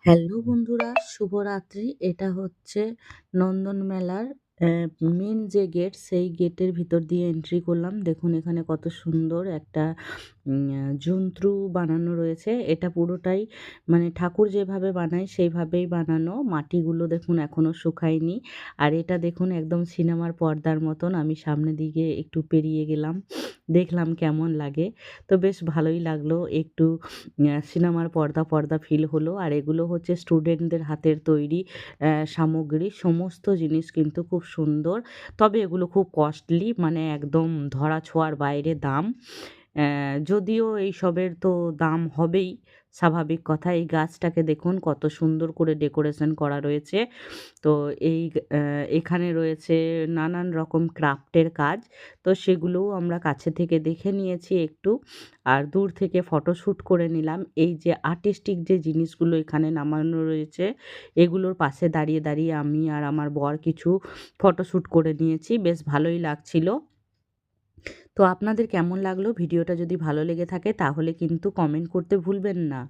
Hello বন্ধুরা, শুভরাত্রি। এটা হচ্ছে নন্দন মেলার মেন যে গেট, সেই গেটের ভিতর দিয়ে এন্ট্রি করলাম। দেখুন এখানে কত সুন্দর একটা জন্তু বানানো রয়েছে। এটা পুরোটাই মানে ঠাকুর যেভাবে বানায় সেইভাবেই বানানো। মাটিগুলো দেখুন এখনো শুকায়নি। আর এটা দেখুন একদম সিনেমার পর্দার মতন। আমি সামনের দিকে একটু পেরিয়ে গেলাম। দেখলাম কেমন লাগে। তো বেশ ভালোই লাগলো। একটু সিনেমার পর্দা ফিল হলো। আর এগুলো হচ্ছে স্টুডেন্টদের হাতের তৈরি সামগ্রী। সমস্ত জিনিস কিন্তু খুব সুন্দর। তবে এগুলো খুব কস্টলি, মানে একদম ধরা-ছোঁয়ার বাইরে দাম। যদিও এইসবের তো দাম হবেই, স্বাভাবিক কথা। এই গাছটাকে দেখুন কত সুন্দর করে ডেকোরেশন করা রয়েছে। তো এই এখানে রয়েছে নানান রকম ক্রাফটের কাজ। তো সেগুলোও আমরা কাছে থেকে দেখে নিয়েছি একটু। আর দূর থেকে ফটোশ্যুট করে নিলাম। এই যে আর্টিস্টিক যে জিনিসগুলো এখানে নামানো রয়েছে, এগুলোর পাশে দাঁড়িয়ে আমি আর আমার বর কিছু ফটোশ্যুট করে নিয়েছি। বেশ ভালোই লাগছিল। তো আপনাদের কেমন লাগলো? ভিডিওটা যদি ভালো লেগে থাকে তাহলে কিন্তু কমেন্ট করতে ভুলবেন না।